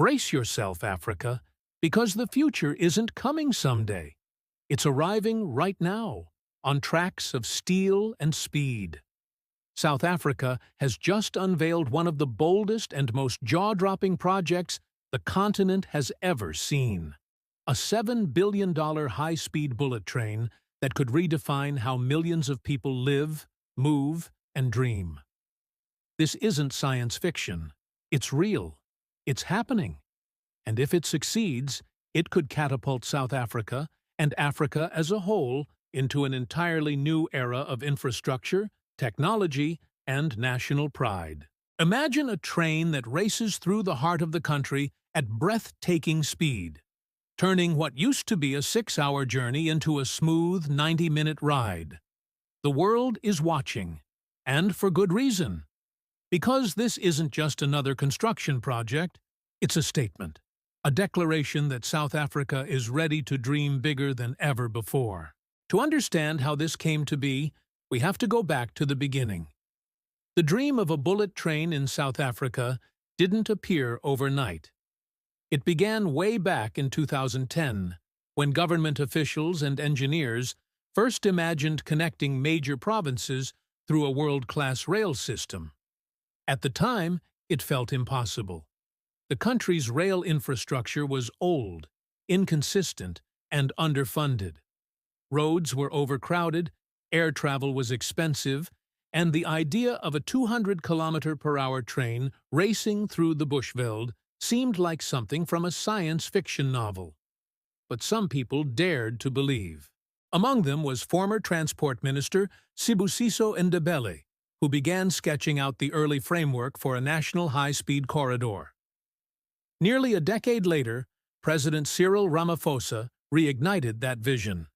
Brace yourself, Africa, because the future isn't coming someday. It's arriving right now, on tracks of steel and speed. South Africa has just unveiled one of the boldest and most jaw-dropping projects the continent has ever seen. A $7 billion high-speed bullet train that could redefine how millions of people live, move, and dream. This isn't science fiction. It's real. It's happening. And if it succeeds, it could catapult South Africa and Africa as a whole into an entirely new era of infrastructure, technology, and national pride. Imagine a train that races through the heart of the country at breathtaking speed, turning what used to be a 6-hour journey into a smooth 90-minute ride. The world is watching, and for good reason. Because this isn't just another construction project, it's a statement, a declaration that South Africa is ready to dream bigger than ever before. To understand how this came to be, we have to go back to the beginning. The dream of a bullet train in South Africa didn't appear overnight. It began way back in 2010, when government officials and engineers first imagined connecting major provinces through a world-class rail system. At the time, it felt impossible. The country's rail infrastructure was old, inconsistent, and underfunded. Roads were overcrowded, air travel was expensive, and the idea of a 200-kilometer-per-hour train racing through the Bushveld seemed like something from a science fiction novel. But some people dared to believe. Among them was former Transport Minister Sibusiso Ndebele, who began sketching out the early framework for a national high-speed corridor. Nearly a decade later, President Cyril Ramaphosa reignited that vision.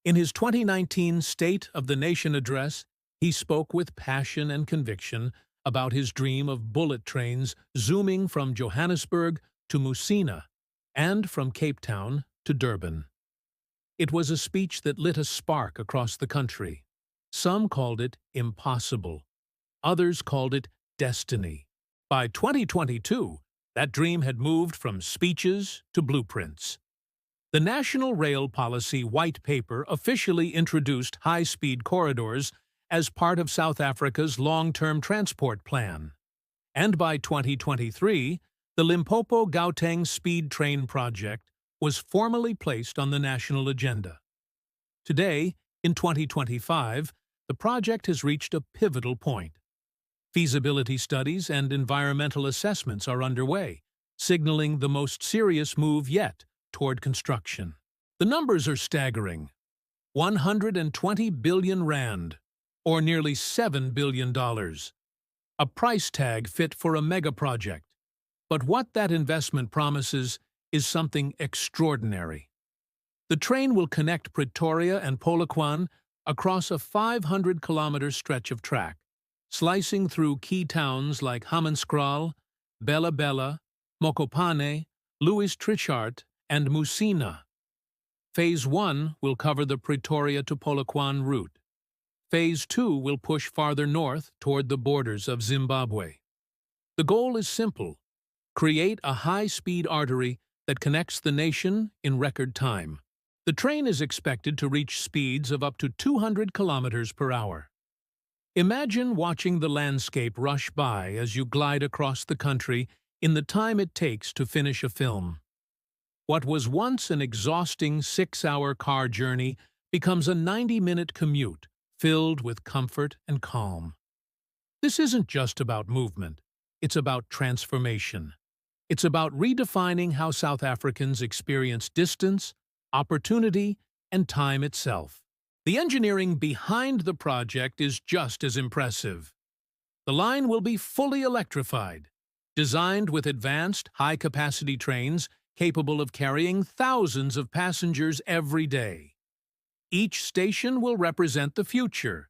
In his 2019 State of the Nation address, he spoke with passion and conviction about his dream of bullet trains zooming from Johannesburg to Musina and from Cape Town to Durban. It was a speech that lit a spark across the country. Some called it impossible. Others called it destiny. By 2022, that dream had moved from speeches to blueprints. The National Rail Policy White Paper officially introduced high-speed corridors as part of South Africa's long-term transport plan. And by 2023, the Limpopo Gauteng Speed Train Project was formally placed on the national agenda. Today, in 2025, the project has reached a pivotal point. Feasibility studies and environmental assessments are underway, signaling the most serious move yet toward construction. The numbers are staggering. 120 billion rand, or nearly $7 billion. A price tag fit for a mega-project. But what that investment promises is something extraordinary. The train will connect Pretoria and Polokwane across a 500-kilometer stretch of track, slicing through key towns like Hammanskraal, Bella Bella, Mokopane, Louis Trichardt, and Musina. Phase 1 will cover the Pretoria to Polokwane route. Phase 2 will push farther north toward the borders of Zimbabwe. The goal is simple: create a high-speed artery that connects the nation in record time. The train is expected to reach speeds of up to 200 kilometers per hour. Imagine watching the landscape rush by as you glide across the country in the time it takes to finish a film. What was once an exhausting 6-hour car journey becomes a 90-minute commute filled with comfort and calm. This isn't just about movement. It's about transformation. It's about redefining how South Africans experience distance, opportunity, and time itself. The engineering behind the project is just as impressive. The line will be fully electrified, designed with advanced, high-capacity trains capable of carrying thousands of passengers every day. Each station will represent the future.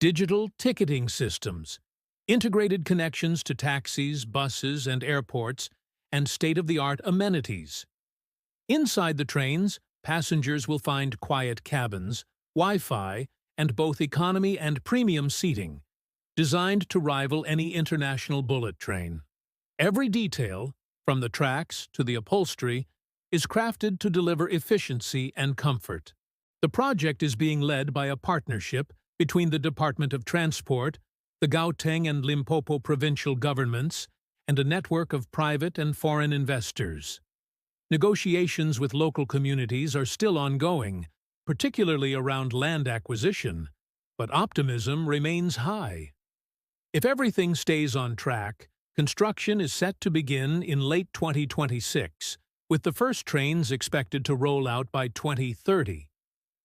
Digital ticketing systems, integrated connections to taxis, buses, and airports, and state-of-the-art amenities. Inside the trains, passengers will find quiet cabins, Wi-Fi, and both economy and premium seating, designed to rival any international bullet train. Every detail, from the tracks to the upholstery, is crafted to deliver efficiency and comfort. The project is being led by a partnership between the Department of Transport, the Gauteng and Limpopo provincial governments, and a network of private and foreign investors. Negotiations with local communities are still ongoing, particularly around land acquisition, but optimism remains high. If everything stays on track, construction is set to begin in late 2026, with the first trains expected to roll out by 2030.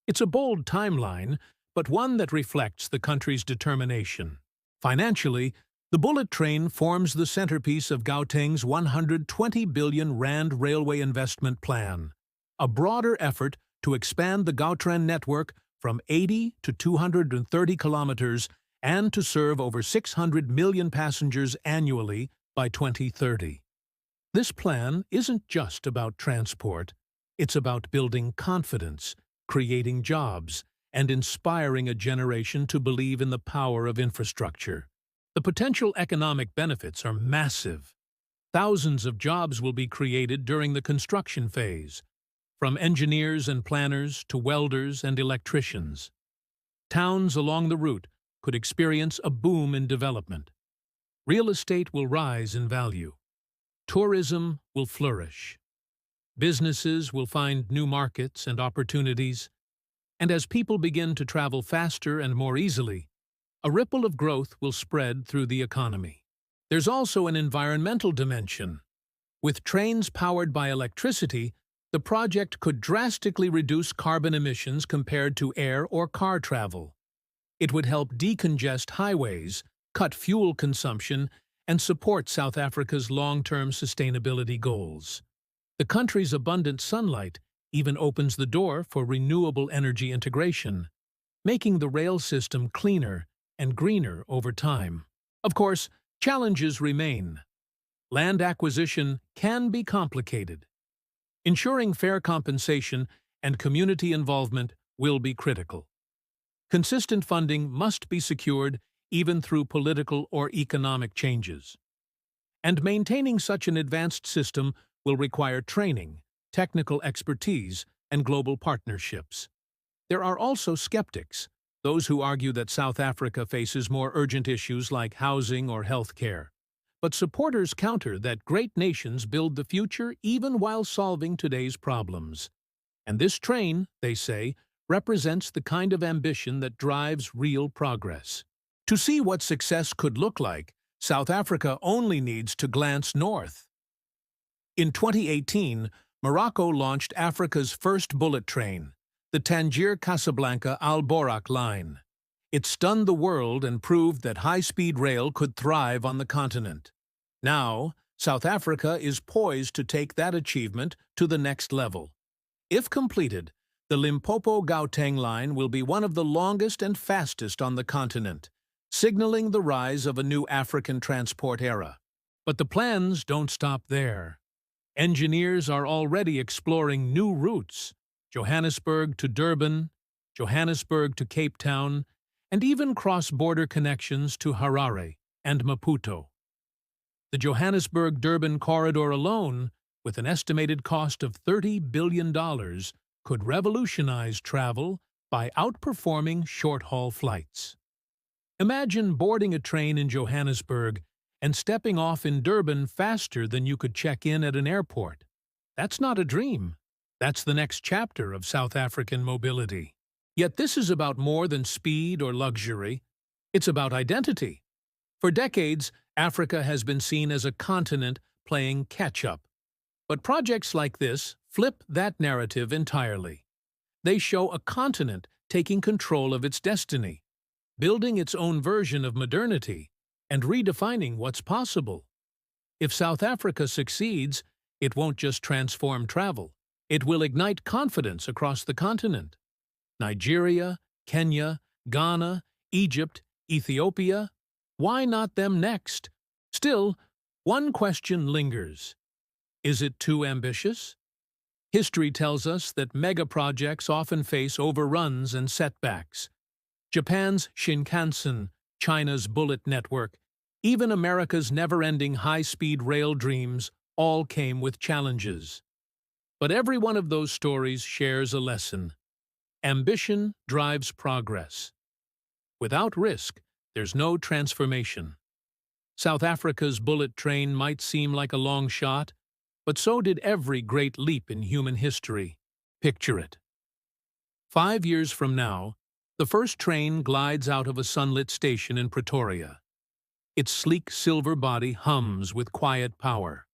It's a bold timeline, but one that reflects the country's determination. Financially, the bullet train forms the centerpiece of Gauteng's 120 billion rand railway investment plan, a broader effort to expand the Gauteng network from 80 to 230 kilometers and to serve over 600 million passengers annually by 2030. This plan isn't just about transport. It's about building confidence, creating jobs, and inspiring a generation to believe in the power of infrastructure. The potential economic benefits are massive. Thousands of jobs will be created during the construction phase, from engineers and planners to welders and electricians. Towns along the route could experience a boom in development. Real estate will rise in value. Tourism will flourish. Businesses will find new markets and opportunities. And as people begin to travel faster and more easily, a ripple of growth will spread through the economy. There's also an environmental dimension. With trains powered by electricity, the project could drastically reduce carbon emissions compared to air or car travel. It would help decongest highways, cut fuel consumption, and support South Africa's long-term sustainability goals. The country's abundant sunlight even opens the door for renewable energy integration, making the rail system cleaner and greener over time. Of course, challenges remain. Land acquisition can be complicated. Ensuring fair compensation and community involvement will be critical. Consistent funding must be secured even through political or economic changes. And maintaining such an advanced system will require training, technical expertise, and global partnerships. There are also skeptics, those who argue that South Africa faces more urgent issues like housing or health care. But supporters counter that great nations build the future even while solving today's problems. And this train, they say, represents the kind of ambition that drives real progress. To see what success could look like, South Africa only needs to glance north. In 2018, Morocco launched Africa's first bullet train, the Tangier-Casablanca-Al-Borak line. It stunned the world and proved that high-speed rail could thrive on the continent. Now, South Africa is poised to take that achievement to the next level. If completed, the Limpopo-Gauteng line will be one of the longest and fastest on the continent, signaling the rise of a new African transport era. But the plans don't stop there. Engineers are already exploring new routes, Johannesburg to Durban, Johannesburg to Cape Town, and even cross-border connections to Harare and Maputo. The Johannesburg-Durban corridor alone, with an estimated cost of $30 billion, could revolutionize travel by outperforming short-haul flights. Imagine boarding a train in Johannesburg and stepping off in Durban faster than you could check in at an airport. That's not a dream. That's the next chapter of South African mobility. Yet this is about more than speed or luxury. It's about identity. For decades, Africa has been seen as a continent playing catch-up. But projects like this flip that narrative entirely. They show a continent taking control of its destiny, building its own version of modernity, and redefining what's possible. If South Africa succeeds, it won't just transform travel. It will ignite confidence across the continent. Nigeria, Kenya, Ghana, Egypt, Ethiopia, why not them next? Still, one question lingers. Is it too ambitious? History tells us that mega-projects often face overruns and setbacks. Japan's Shinkansen, China's bullet network, even America's never-ending high-speed rail dreams all came with challenges. But every one of those stories shares a lesson. Ambition drives progress. Without risk, there's no transformation. South Africa's bullet train might seem like a long shot, but so did every great leap in human history. Picture it. 5 years from now, the first train glides out of a sunlit station in Pretoria. Its sleek silver body hums with quiet power.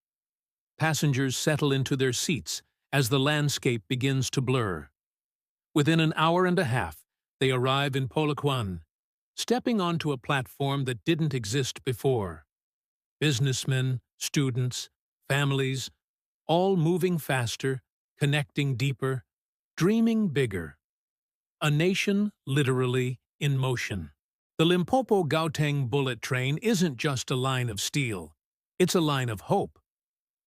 Passengers settle into their seats as the landscape begins to blur. Within an hour and a half, they arrive in Polokwane, stepping onto a platform that didn't exist before. Businessmen, students, families, all moving faster, connecting deeper, dreaming bigger. A nation literally in motion. The Limpopo Gauteng bullet train isn't just a line of steel. It's a line of hope.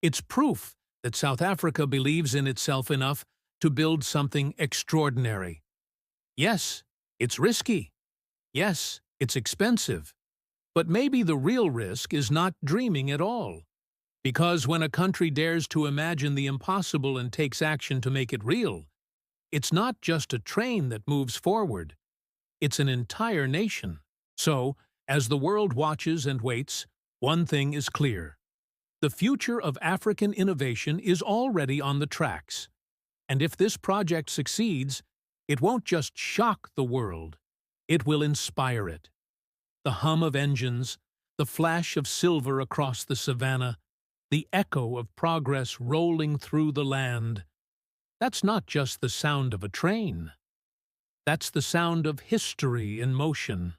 It's proof that South Africa believes in itself enough to build something extraordinary. Yes, it's risky. Yes, it's expensive. But maybe the real risk is not dreaming at all. Because when a country dares to imagine the impossible and takes action to make it real, it's not just a train that moves forward. It's an entire nation. So, as the world watches and waits, one thing is clear. The future of African innovation is already on the tracks. And if this project succeeds, it won't just shock the world, it will inspire it. The hum of engines, the flash of silver across the savannah, the echo of progress rolling through the land. That's not just the sound of a train. That's the sound of history in motion.